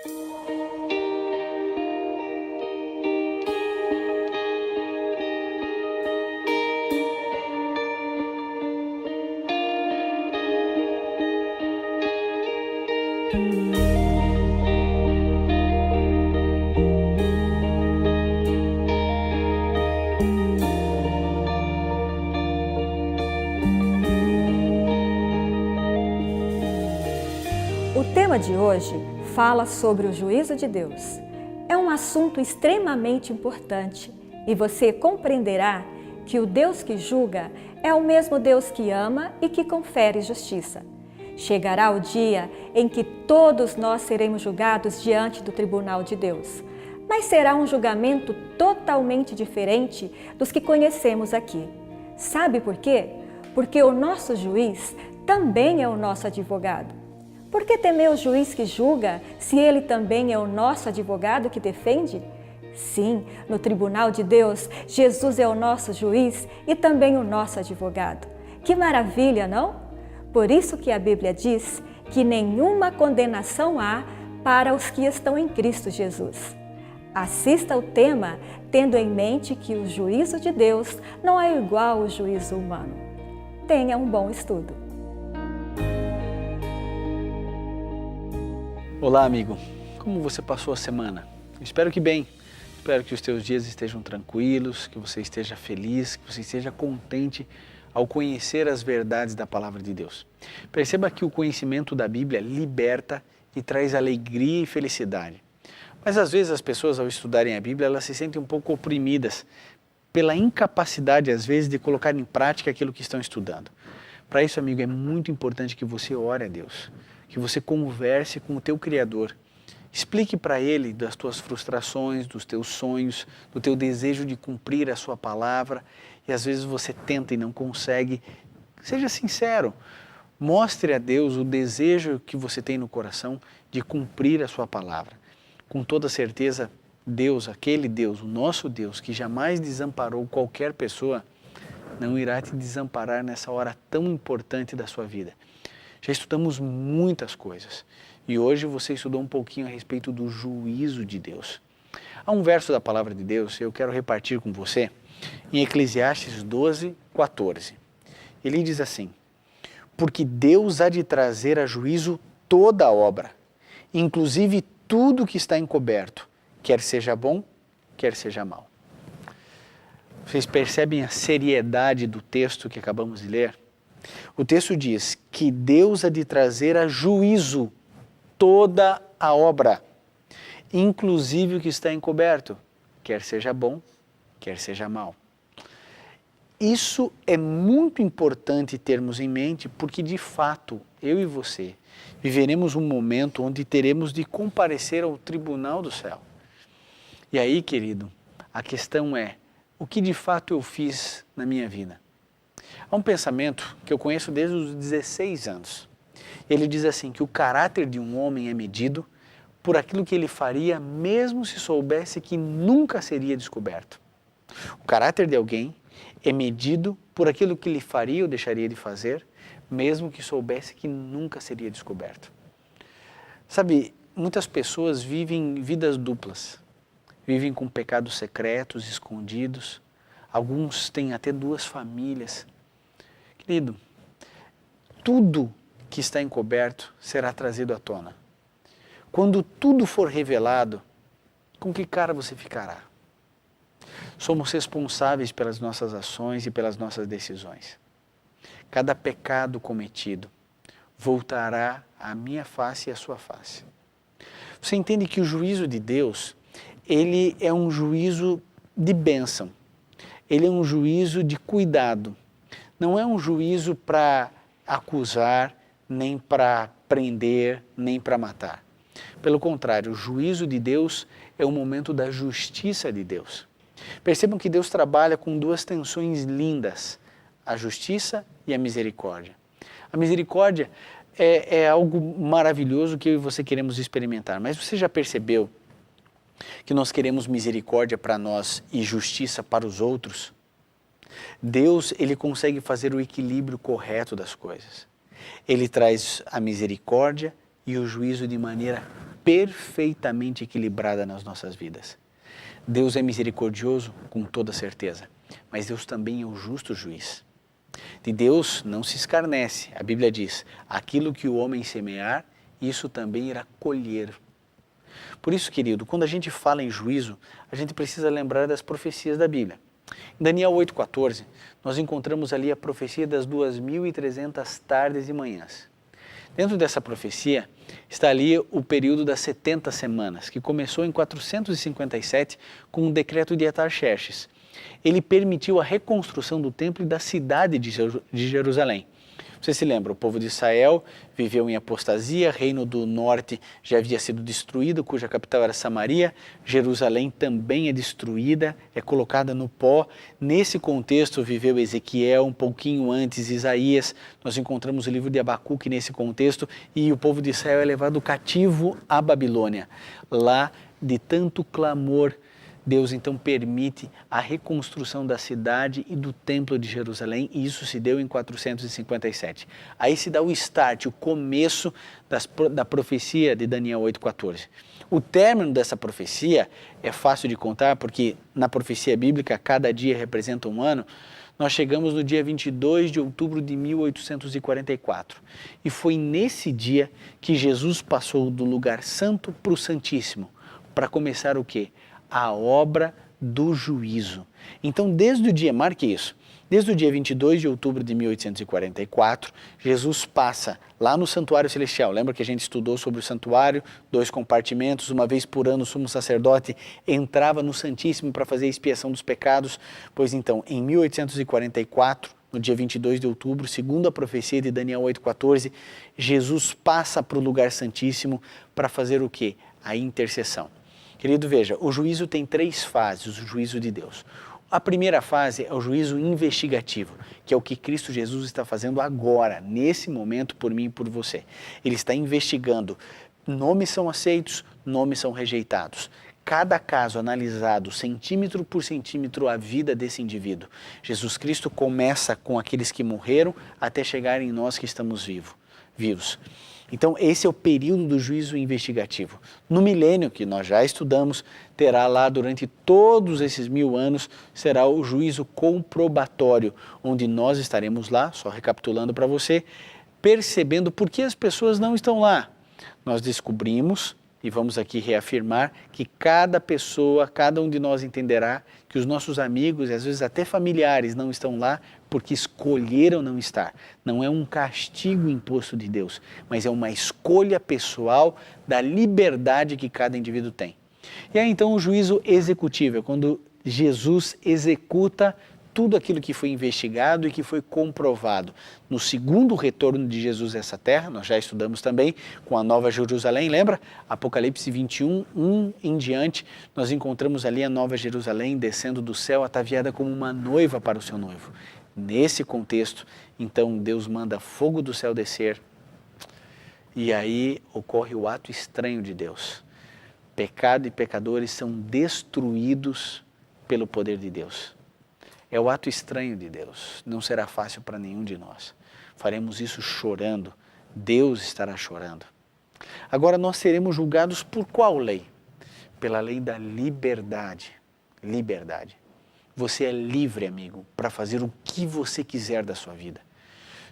O tema de hoje fala sobre o juízo de Deus. É um assunto extremamente importante e você compreenderá que o Deus que julga é o mesmo Deus que ama e que confere justiça. Chegará o dia em que todos nós seremos julgados diante do tribunal de Deus, mas será um julgamento totalmente diferente dos que conhecemos aqui. Sabe por quê? Porque o nosso juiz também é o nosso advogado. Por que temer o juiz que julga, se ele também é o nosso advogado que defende? Sim, no tribunal de Deus, Jesus é o nosso juiz e também o nosso advogado. Que maravilha, não? Por isso que a Bíblia diz que nenhuma condenação há para os que estão em Cristo Jesus. Assista ao tema, tendo em mente que o juízo de Deus não é igual ao juízo humano. Tenha um bom estudo. Olá, amigo. Como você passou a semana? Espero que bem. Espero que os teus dias estejam tranquilos, que você esteja feliz, que você esteja contente ao conhecer as verdades da Palavra de Deus. Perceba que o conhecimento da Bíblia liberta e traz alegria e felicidade. Mas às vezes as pessoas, ao estudarem a Bíblia, elas se sentem um pouco oprimidas pela incapacidade, às vezes, de colocar em prática aquilo que estão estudando. Para isso, amigo, é muito importante que você ore a Deus, que você converse com o teu Criador. Explique para Ele das tuas frustrações, dos teus sonhos, do teu desejo de cumprir a sua palavra e às vezes você tenta e não consegue. Seja sincero, mostre a Deus o desejo que você tem no coração de cumprir a sua palavra. Com toda certeza, Deus, aquele Deus, o nosso Deus, que jamais desamparou qualquer pessoa, não irá te desamparar nessa hora tão importante da sua vida. Já estudamos muitas coisas e hoje você estudou um pouquinho a respeito do juízo de Deus. Há um verso da palavra de Deus, eu quero repartir com você, em Eclesiastes 12:14. Ele diz assim: porque Deus há de trazer a juízo toda a obra, inclusive tudo que está encoberto, quer seja bom, quer seja mal. Vocês percebem a seriedade do texto que acabamos de ler? O texto diz que Deus há de trazer a juízo toda a obra, inclusive o que está encoberto, quer seja bom, quer seja mal. Isso é muito importante termos em mente, porque de fato, eu e você, viveremos um momento onde teremos de comparecer ao tribunal do céu. E aí, querido, a questão é, o que de fato eu fiz na minha vida? Há um pensamento que eu conheço desde os 16 anos. Ele diz assim, que o caráter de um homem é medido por aquilo que ele faria mesmo se soubesse que nunca seria descoberto. O caráter de alguém é medido por aquilo que ele faria ou deixaria de fazer, mesmo que soubesse que nunca seria descoberto. Sabe, muitas pessoas vivem vidas duplas, vivem com pecados secretos, escondidos, alguns têm até 2 famílias. Querido, tudo que está encoberto será trazido à tona. Quando tudo for revelado, com que cara você ficará? Somos responsáveis pelas nossas ações e pelas nossas decisões. Cada pecado cometido voltará à minha face e à sua face. Você entende que o juízo de Deus, ele é um juízo de bênção. Ele é um juízo de cuidado. Não é um juízo para acusar, nem para prender, nem para matar. Pelo contrário, o juízo de Deus é o momento da justiça de Deus. Percebam que Deus trabalha com 2 tensões lindas, a justiça e a misericórdia. A misericórdia é algo maravilhoso que eu e você queremos experimentar, mas você já percebeu que nós queremos misericórdia para nós e justiça para os outros? Deus, ele consegue fazer o equilíbrio correto das coisas. Ele traz a misericórdia e o juízo de maneira perfeitamente equilibrada nas nossas vidas. Deus é misericordioso com toda certeza, mas Deus também é o justo juiz. De Deus não se escarnece. A Bíblia diz, aquilo que o homem semear, isso também irá colher. Por isso, querido, quando a gente fala em juízo, a gente precisa lembrar das profecias da Bíblia. Em Daniel 8,14, nós encontramos ali a profecia das 2.300 tardes e manhãs. Dentro dessa profecia está ali o período das 70 semanas, que começou em 457 com o decreto de Artaxerxes. Ele permitiu a reconstrução do templo e da cidade de Jerusalém. Você se lembra, o povo de Israel viveu em apostasia, Reino do Norte já havia sido destruído, cuja capital era Samaria, Jerusalém também é destruída, é colocada no pó. Nesse contexto viveu Ezequiel, um pouquinho antes Isaías, nós encontramos o livro de Abacuque nesse contexto, e o povo de Israel é levado cativo à Babilônia. Lá, de tanto clamor, Deus então permite a reconstrução da cidade e do templo de Jerusalém, e isso se deu em 457. Aí se dá o start, o começo da profecia de Daniel 8,14. O término dessa profecia é fácil de contar, porque na profecia bíblica cada dia representa um ano. Nós chegamos no dia 22 de outubro de 1844. E foi nesse dia que Jesus passou do lugar santo para o Santíssimo, para começar o quê? A obra do juízo. Então, desde o dia, marque isso, desde o dia 22 de outubro de 1844, Jesus passa lá no Santuário Celestial. Lembra que a gente estudou sobre o santuário, 2 compartimentos, uma vez por ano o sumo sacerdote entrava no Santíssimo para fazer a expiação dos pecados. Pois então, em 1844, no dia 22 de outubro, segundo a profecia de Daniel 8,14, Jesus passa para o lugar santíssimo para fazer o quê? A intercessão. Querido, veja, o juízo tem 3 fases, o juízo de Deus. A primeira fase é o juízo investigativo, que é o que Cristo Jesus está fazendo agora, nesse momento, por mim e por você. Ele está investigando, nomes são aceitos, nomes são rejeitados. Cada caso analisado, centímetro por centímetro, a vida desse indivíduo. Jesus Cristo começa com aqueles que morreram até chegar em nós que estamos vivos. Então, esse é o período do juízo investigativo. No milênio, que nós já estudamos, terá lá durante todos esses 1000 anos, será o juízo comprobatório, onde nós estaremos lá, só recapitulando para você, percebendo por que as pessoas não estão lá. Nós descobrimos, e vamos aqui reafirmar, que cada pessoa, cada um de nós entenderá que os nossos amigos, e às vezes até familiares, não estão lá porque escolheram não estar. Não é um castigo imposto de Deus, mas é uma escolha pessoal da liberdade que cada indivíduo tem. E aí então o juízo executivo é quando Jesus executa tudo aquilo que foi investigado e que foi comprovado. No segundo retorno de Jesus a essa terra, nós já estudamos também com a Nova Jerusalém, lembra? Apocalipse 21, 1 em diante, nós encontramos ali a Nova Jerusalém descendo do céu, ataviada como uma noiva para o seu noivo. Nesse contexto, então Deus manda fogo do céu descer e aí ocorre o ato estranho de Deus. Pecado e pecadores são destruídos pelo poder de Deus. É o ato estranho de Deus, não será fácil para nenhum de nós. Faremos isso chorando, Deus estará chorando. Agora nós seremos julgados por qual lei? Pela lei da liberdade. Liberdade. Você é livre, amigo, para fazer o que você quiser da sua vida.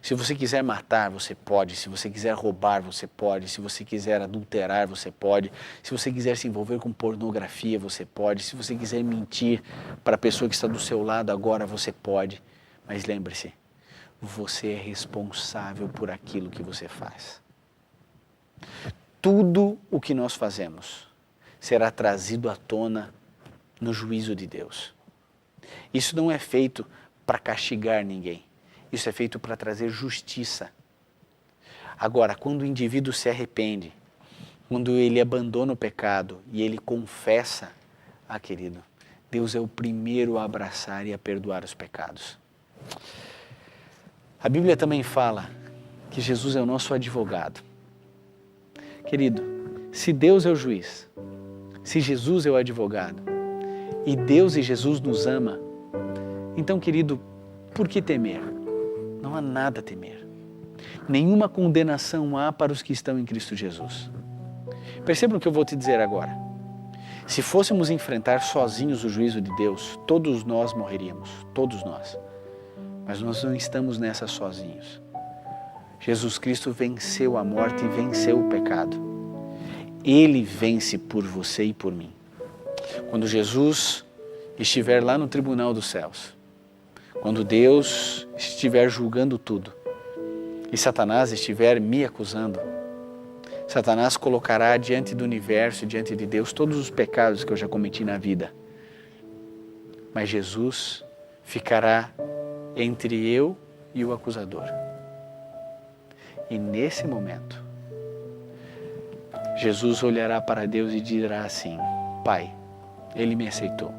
Se você quiser matar, você pode. Se você quiser roubar, você pode. Se você quiser adulterar, você pode. Se você quiser se envolver com pornografia, você pode. Se você quiser mentir para a pessoa que está do seu lado agora, você pode. Mas lembre-se, você é responsável por aquilo que você faz. Tudo o que nós fazemos será trazido à tona no juízo de Deus. Isso não é feito para castigar ninguém. Isso é feito para trazer justiça. Agora, quando o indivíduo se arrepende, quando ele abandona o pecado e ele confessa, querido, Deus é o primeiro a abraçar e a perdoar os pecados. A Bíblia também fala que Jesus é o nosso advogado. Querido, se Deus é o juiz, se Jesus é o advogado, e Deus e Jesus nos ama, então, querido, por que temer? Não há nada a temer. Nenhuma condenação há para os que estão em Cristo Jesus. Perceba o que eu vou te dizer agora. Se fôssemos enfrentar sozinhos o juízo de Deus, todos nós morreríamos, todos nós. Mas nós não estamos nessa sozinhos. Jesus Cristo venceu a morte e venceu o pecado. Ele vence por você e por mim. Quando Jesus estiver lá no tribunal dos céus, quando Deus estiver julgando tudo e Satanás estiver me acusando, Satanás colocará diante do universo, diante de Deus, todos os pecados que eu já cometi na vida. Mas Jesus ficará entre eu e o acusador. E nesse momento, Jesus olhará para Deus e dirá assim: Pai, Ele me aceitou.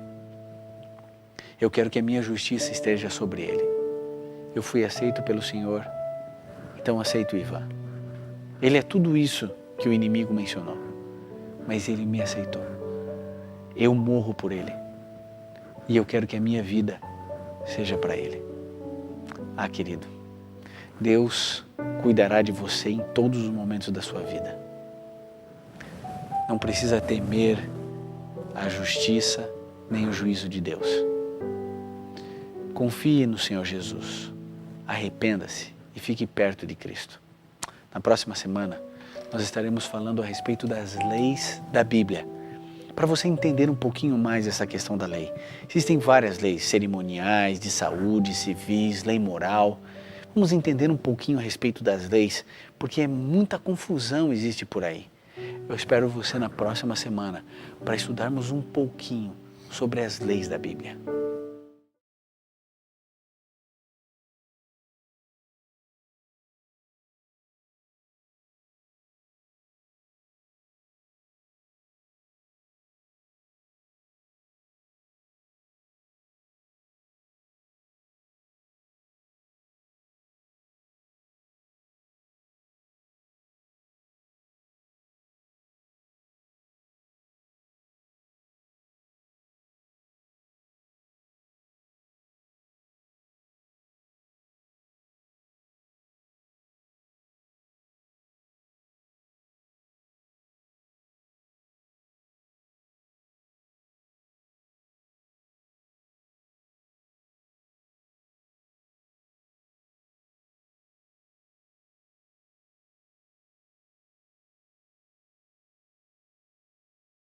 Eu quero que a minha justiça esteja sobre Ele. Eu fui aceito pelo Senhor, então aceito Ivan. Ele é tudo isso que o inimigo mencionou, mas Ele me aceitou. Eu morro por Ele e eu quero que a minha vida seja para Ele. Ah, querido, Deus cuidará de você em todos os momentos da sua vida. Não precisa temer a justiça nem o juízo de Deus. Confie no Senhor Jesus, arrependa-se e fique perto de Cristo. Na próxima semana, nós estaremos falando a respeito das leis da Bíblia, para você entender um pouquinho mais essa questão da lei. Existem várias leis cerimoniais, de saúde, civis, lei moral. Vamos entender um pouquinho a respeito das leis, porque muita confusão existe por aí. Eu espero você na próxima semana para estudarmos um pouquinho sobre as leis da Bíblia.